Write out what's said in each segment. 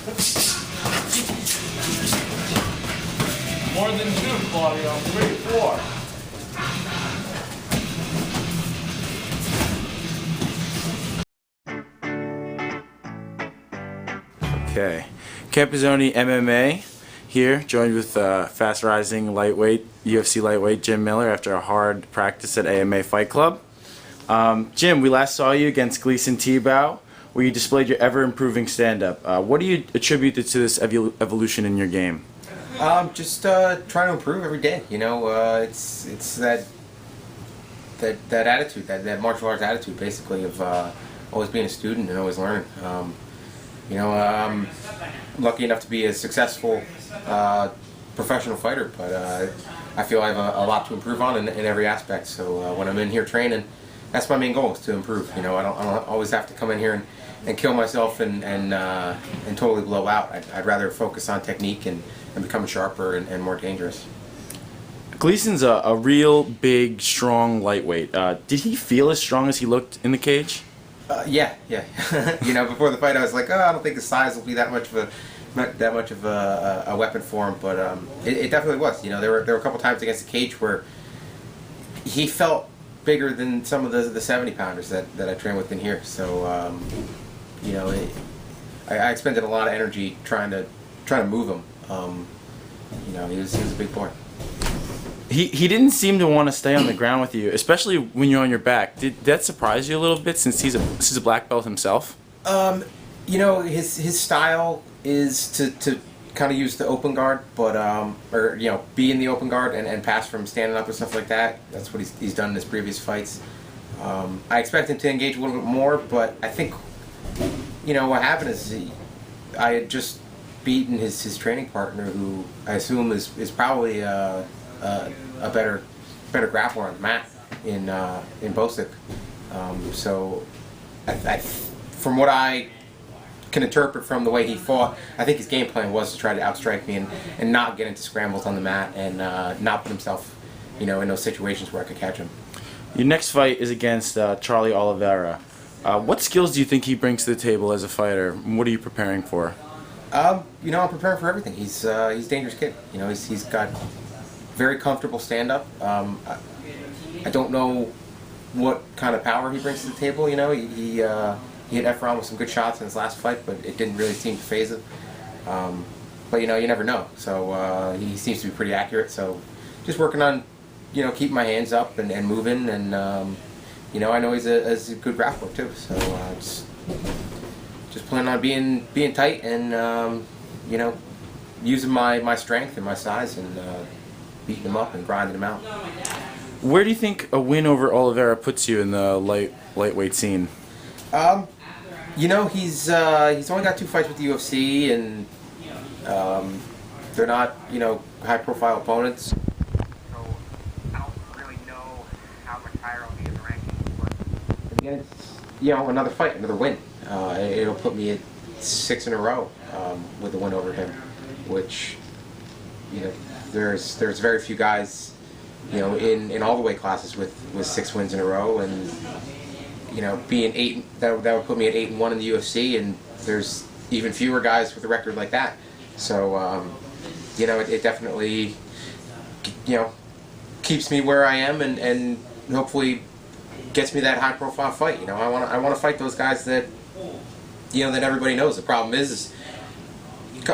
More than two, Claudio. 3, 4. Okay, Campizone MMA here, joined with fast-rising lightweight, UFC lightweight Jim Miller after a hard practice at AMA Fight Club. Jim, we last saw you against Gleason Tebow, where you displayed your ever-improving stand-up. What do you attribute to this evolution in your game? Just trying to improve every day. You know, it's that attitude, that martial arts attitude, basically, of always being a student and always learning. You know, I'm lucky enough to be a successful professional fighter, but I feel I have a lot to improve on in every aspect. So when I'm in here training, that's my main goal, is to improve. You know, I don't always have to come in here and kill myself and totally blow out. I'd rather focus on technique and become sharper and more dangerous. Gleason's a real big, strong lightweight. Did he feel as strong as he looked in the cage? Yeah. You know, before the fight, I was like, oh, I don't think his size will be that much of a weapon for him. But it definitely was. You know, there were a couple times against the cage where he felt bigger than some of the 70-pounders that I train with in here. So you know, I expended a lot of energy trying to move him. You know, he was a big boy. He didn't seem to want to stay on the ground with you, especially when you're on your back. Did that surprise you a little bit, since he's a black belt himself? You know, his style is to kind of use the open guard, but or you know, be in the open guard and pass from standing up and stuff like that. That's what he's done in his previous fights. I expect him to engage a little bit more, but I think, you know, what happened is I had just beaten his training partner, who I assume is probably a better grappler on the mat in Bosick. So from what I can interpret from the way he fought, I think his game plan was to try to outstrike me and not get into scrambles on the mat and not put himself, you know, in those situations where I could catch him. Your next fight is against Charlie Oliveria. What skills do you think he brings to the table as a fighter? What are you preparing for? You know, I'm preparing for everything. He's a dangerous kid. You know, he's got very comfortable stand-up. I don't know what kind of power he brings to the table. You know, he hit Efron with some good shots in his last fight, but it didn't really seem to phase him. But you know, you never know. So he seems to be pretty accurate. So just working on, you know, keeping my hands up and moving, and you know, I know he's a good grappler too. So just planning on being tight and you know, using my strength and my size and beating him up and grinding him out. Where do you think a win over Oliveria puts you in the lightweight scene? You know, he's only got 2 fights with the UFC, and they're not, you know, high-profile opponents. So I don't really know how much higher I'll be in the rankings, but against, you know, another fight, another win, it'll put me at 6 in a row with a win over him, which, you know, there's very few guys, you know, in all the weight classes with 6 wins in a row, and you know, being 8, that would put me at 8-1 in the UFC, and there's even fewer guys with a record like that. So you know, it definitely, you know, keeps me where I am, and hopefully gets me that high-profile fight. You know, I want to fight those guys that, you know, that everybody knows. The problem is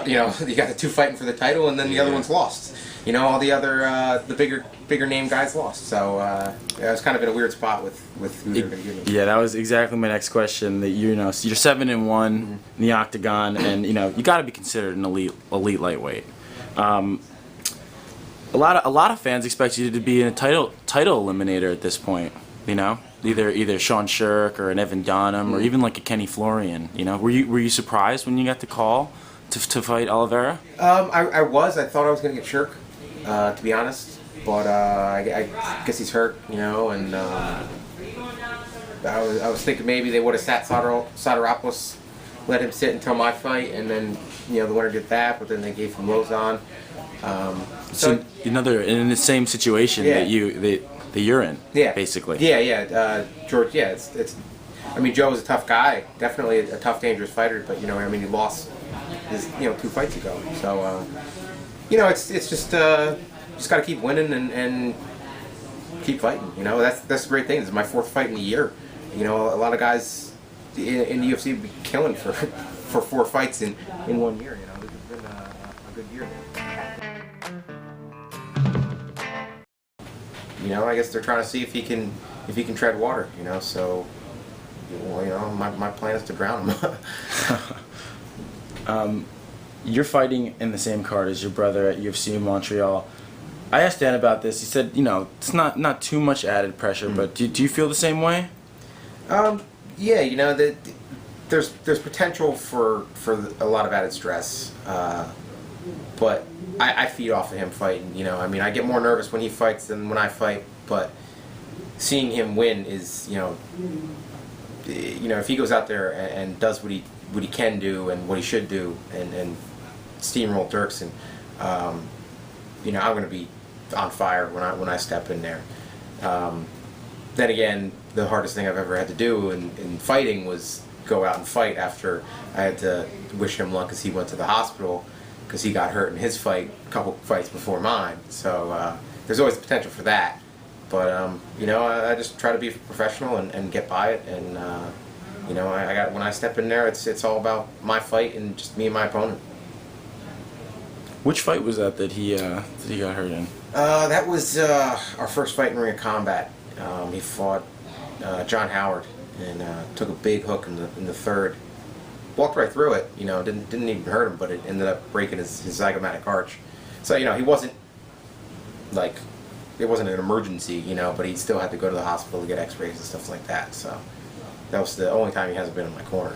you know, you got the 2 fighting for the title, and then the other one's lost. You know, all the other the bigger name guys lost. So I was kind of in a weird spot with who they were going to give me. Yeah, that was exactly my next question. That, you know, so you're 7-1 in the octagon, and you know, you got to be considered an elite lightweight. A lot of fans expect you to be in a title eliminator at this point. You know, either Sean Shirk or an Evan Dunham or even like a Kenny Florian. You know, were you surprised when you got the call to fight Oliveria? I was. I thought I was going to get Shirk, to be honest. But I guess he's hurt, you know, and I was thinking maybe they would have sat Soteropoulos, let him sit until my fight, and then, you know, the winner did that, but then they gave him Lozon. So another in the same situation that you're in, basically. George. Yeah, it's. I mean, Joe was a tough guy, definitely a tough, dangerous fighter, but you know, I mean, he lost his 2 fights ago. So it's just got to keep winning and keep fighting. That's the great thing. This is my 4th fight in a year. A lot of guys in the UFC would be killing for 4 fights in 1 year. This has been a good year. I guess they're trying to see if he can tread water. So my plan is to drown him. You're fighting in the same card as your brother at UFC in Montreal. I asked Dan about this. He said, it's not too much added pressure, but do you feel the same way? Yeah, there's potential for a lot of added stress, but I feed off of him fighting. I get more nervous when he fights than when I fight, but seeing him win is, if he goes out there and does what he can do and what he should do and steamroll Dirksen, I'm going to be on fire when I step in there. Then again, the hardest thing I've ever had to do in fighting was go out and fight after I had to wish him luck as he went to the hospital because he got hurt in his fight a couple fights before mine. So there's always the potential for that. But I just try to be professional and get by it. And when I step in there, it's all about my fight and just me and my opponent. Which fight was that he got hurt in? That was our first fight in Ring of Combat. He fought John Howard and took a big hook in the 3rd. Walked right through it. Didn't even hurt him, but it ended up breaking his zygomatic arch. So he wasn't like it wasn't an emergency, but he still had to go to the hospital to get X-rays and stuff like that. So that was the only time he hasn't been in my corner.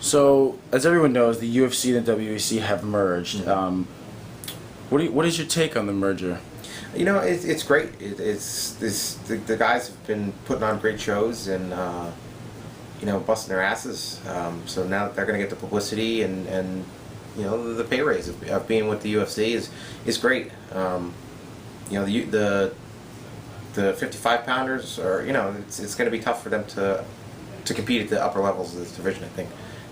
So, as everyone knows, the UFC and the WEC have merged. What is your take on the merger? It's great. The guys have been putting on great shows and busting their asses. So now that they're going to get the publicity and the pay raise of being with the UFC is great. The 55 pounders are it's going to be tough for them to compete at the upper levels of this division. I think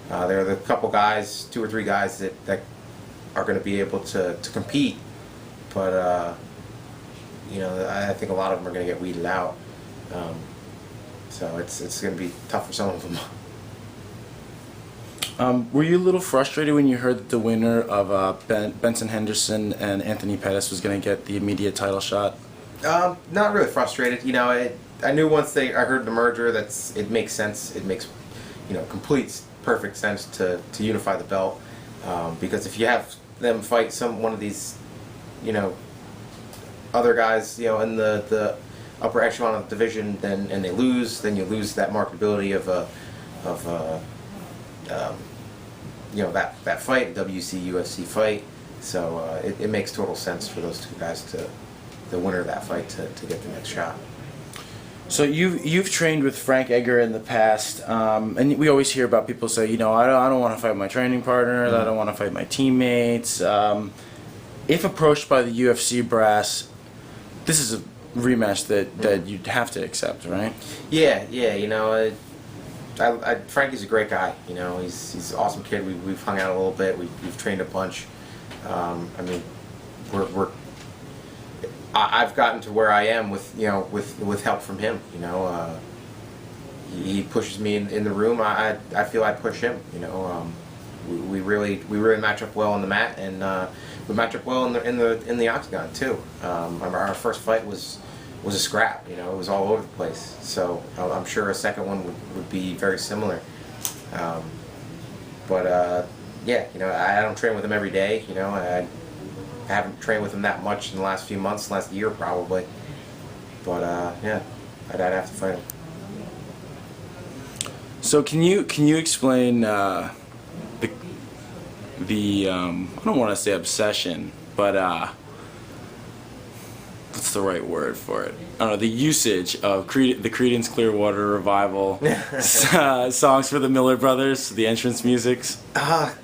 there are the couple guys, 2 or 3 guys that are going to be able to compete, but I think a lot of them are going to get weeded out. So it's going to be tough for some of them. Were you a little frustrated when you heard that the winner of Benson Henderson and Anthony Pettis was going to get the immediate title shot? Not really frustrated. I knew once I heard the merger it makes sense. It makes complete perfect sense to unify the belt, because if you have them fight one of these other guys in the upper echelon of the division, and they lose, then you lose that marketability of that fight, WC UFC fight. So it makes total sense for those 2 guys the winner of that fight to get the next shot. So you've trained with Frank Edgar in the past, and we always hear about people say, I don't want to fight my training partners, I don't want to fight my teammates. If approached by the UFC brass, this is a rematch that you'd have to accept, right? Yeah. Frankie's a great guy. He's an awesome kid. We've hung out a little bit. We've trained a bunch. I've gotten to where I am with help from him. He pushes me in the room. I feel I push him. We really match up well on the mat, and we match up well in the octagon too. Our first fight was a scrap. It was all over the place. So I'm sure a second one would be very similar. I don't train with him every day. I haven't trained with him that much in the last few months, last year probably. But I'd have to fight him. So can you explain the I don't want to say obsession, but what's the right word for it? I don't know, the usage of the Creedence Clearwater Revival songs for the Miller Brothers, the entrance musics? What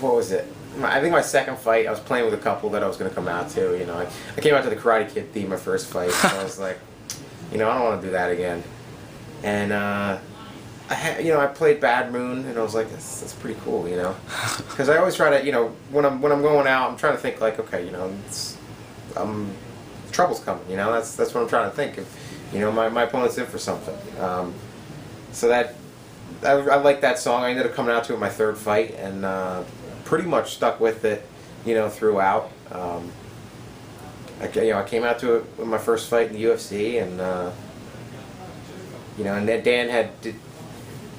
was it? I think my second fight, I was playing with a couple that I was going to come out to. I came out to the Karate Kid theme my first fight. So I was like, I don't want to do that again. And I played Bad Moon, and I was like, that's pretty cool, you know, because I always try to, you know, when I'm going out, I'm trying to think like, okay, you know, trouble's coming, you know, that's what I'm trying to think. If, you know, my opponent's in for something. So that I like that song. I ended up coming out to it in my third fight, and pretty much stuck with it, you know, throughout. I came out to it in my first fight in the UFC, and you know, and then Dan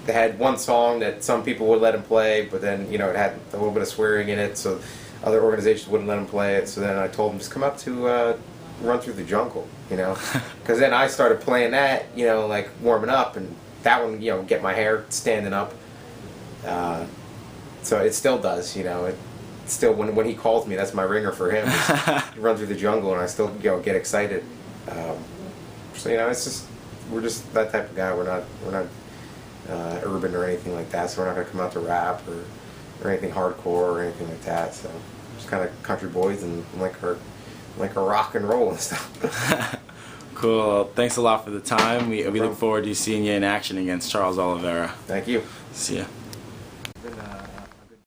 had one song that some people would let him play, but then, you know, it had a little bit of swearing in it, so other organizations wouldn't let him play it. So then I told him, just come out to Run Through the Jungle, you know, because then I started playing that, you know, like warming up, and that one, you know, get my hair standing up. So it still does, you know. It still, when he calls me, that's my ringer for him. Run Through the Jungle, and I still, you know, get excited. So, you know, it's just, we're just that type of guy. We're not urban or anything like that, so we're not going to come out to rap or anything hardcore or anything like that. So just kind of country boys and like our rock and roll and stuff. Cool. Thanks a lot for the time. We look forward to seeing you in action against Charles Oliveira. Thank you. See ya.